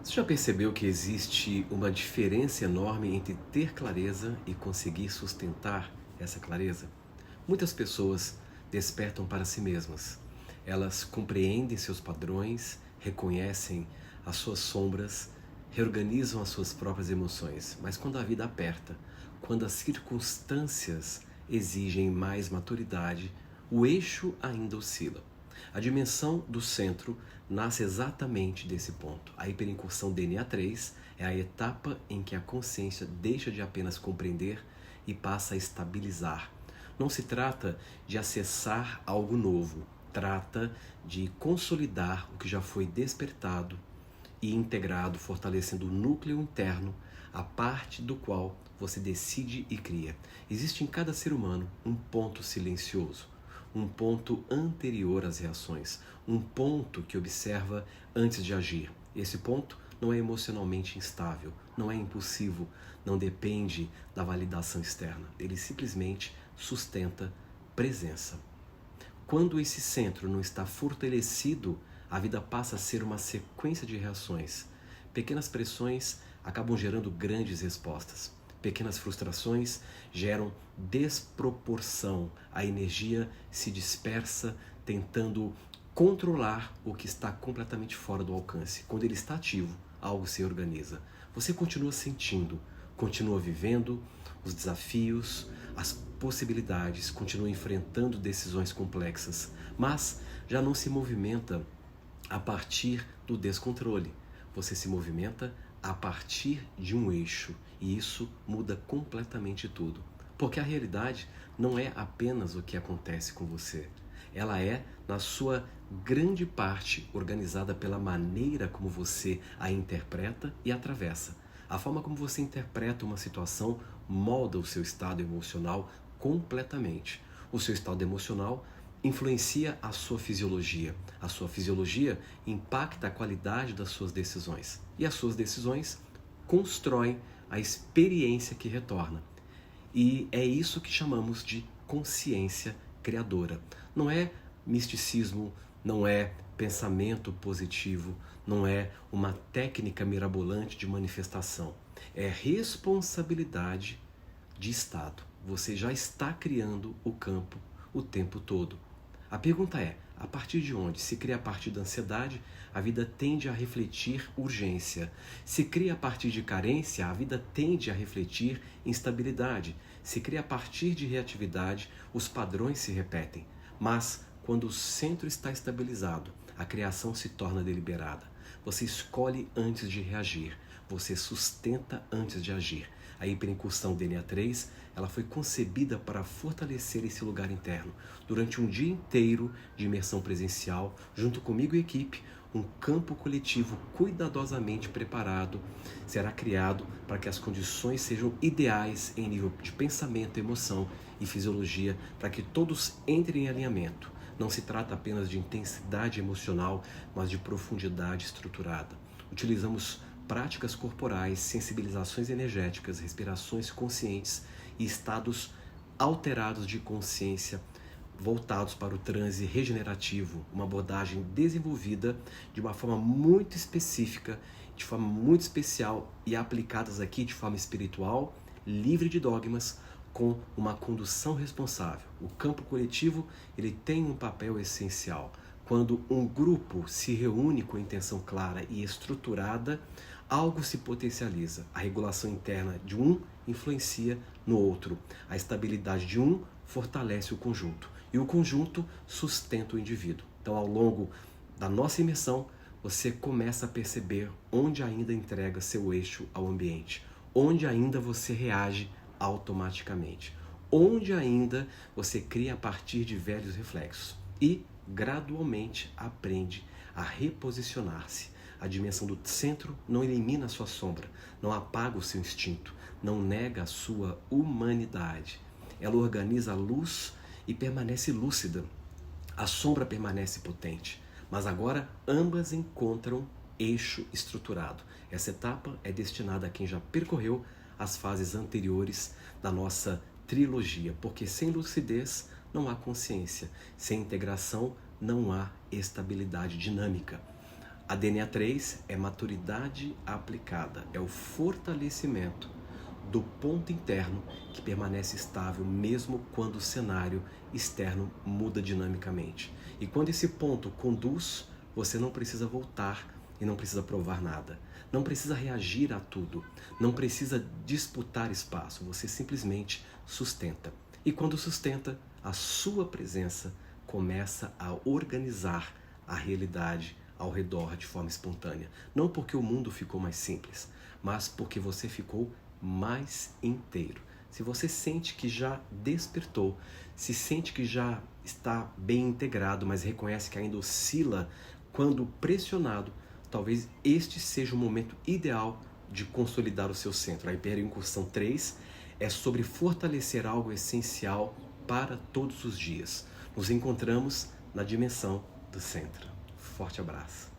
Você já percebeu que existe uma diferença enorme entre ter clareza e conseguir sustentar essa clareza? Muitas pessoas despertam para si mesmas. Elas compreendem seus padrões, reconhecem as suas sombras, reorganizam as suas próprias emoções. Mas quando a vida aperta, quando as circunstâncias exigem mais maturidade, o eixo ainda oscila. A dimensão do centro nasce exatamente desse ponto. A hiperincursão DNA3 é a etapa em que a consciência deixa de apenas compreender e passa a estabilizar. Não se trata de acessar algo novo, trata de consolidar o que já foi despertado e integrado, fortalecendo o núcleo interno, a parte do qual você decide e cria. Existe em cada ser humano um ponto silencioso, um ponto anterior às reações, um ponto que observa antes de agir. Esse ponto não é emocionalmente instável, não é impulsivo, não depende da validação externa. Ele simplesmente sustenta presença. Quando esse centro não está fortalecido, a vida passa a ser uma sequência de reações. Pequenas pressões acabam gerando grandes respostas. Pequenas frustrações geram desproporção. A energia se dispersa tentando controlar o que está completamente fora do alcance. Quando ele está ativo, algo se organiza. Você continua sentindo, continua vivendo os desafios, as possibilidades, continua enfrentando decisões complexas, mas já não se movimenta a partir do descontrole. Você se movimenta a partir de um eixo, e isso muda completamente tudo. Porque a realidade não é apenas o que acontece com você. Ela é, na sua grande parte, organizada pela maneira como você a interpreta e atravessa. A forma como você interpreta uma situação molda o seu estado emocional completamente. O seu estado emocional influencia a sua fisiologia. A sua fisiologia impacta a qualidade das suas decisões. E as suas decisões constroem a experiência que retorna. E é isso que chamamos de consciência criadora. Não é misticismo, não é pensamento positivo, não é uma técnica mirabolante de manifestação. É responsabilidade de estado. Você já está criando o campo o tempo todo. A pergunta é, a partir de onde? Se cria a partir da ansiedade, a vida tende a refletir urgência. Se cria a partir de carência, a vida tende a refletir instabilidade. Se cria a partir de reatividade, os padrões se repetem. Mas, quando o centro está estabilizado, a criação se torna deliberada. Você escolhe antes de reagir. Você sustenta antes de agir. A hiperincursão DNA3, ela foi concebida para fortalecer esse lugar interno. Durante um dia inteiro de imersão presencial, junto comigo e equipe, um campo coletivo cuidadosamente preparado será criado para que as condições sejam ideais em nível de pensamento, emoção e fisiologia, para que todos entrem em alinhamento. Não se trata apenas de intensidade emocional, mas de profundidade estruturada. Utilizamos práticas corporais, sensibilizações energéticas, respirações conscientes e estados alterados de consciência voltados para o transe regenerativo, uma abordagem desenvolvida de uma forma muito específica, de forma muito especial e aplicadas aqui de forma espiritual, livre de dogmas, com uma condução responsável. O campo coletivo, ele tem um papel essencial. Quando um grupo se reúne com intenção clara e estruturada, algo se potencializa. A regulação interna de um influencia no outro. A estabilidade de um fortalece o conjunto. E o conjunto sustenta o indivíduo. Então, ao longo da nossa imersão, você começa a perceber onde ainda entrega seu eixo ao ambiente, onde ainda você reage automaticamente, onde ainda você cria a partir de velhos reflexos e gradualmente aprende a reposicionar-se. A dimensão do centro não elimina a sua sombra, não apaga o seu instinto, não nega a sua humanidade. Ela organiza a luz e permanece lúcida. A sombra permanece potente, mas agora ambas encontram eixo estruturado. Essa etapa é destinada a quem já percorreu as fases anteriores da nossa trilogia, porque sem lucidez não há consciência, sem integração não há estabilidade dinâmica. A DNA 3 é maturidade aplicada, é o fortalecimento do ponto interno que permanece estável mesmo quando o cenário externo muda dinamicamente. E quando esse ponto conduz, você não precisa voltar e não precisa provar nada. Não precisa reagir a tudo, não precisa disputar espaço, você simplesmente sustenta. E quando sustenta, a sua presença começa a organizar a realidade ao redor de forma espontânea. Não porque o mundo ficou mais simples, mas porque você ficou mais inteiro. Se você sente que já despertou, se sente que já está bem integrado, mas reconhece que ainda oscila quando pressionado, talvez este seja o momento ideal de consolidar o seu centro. A hiperincursão 3 é sobre fortalecer algo essencial para todos os dias. Nos encontramos na dimensão do centro. Forte abraço.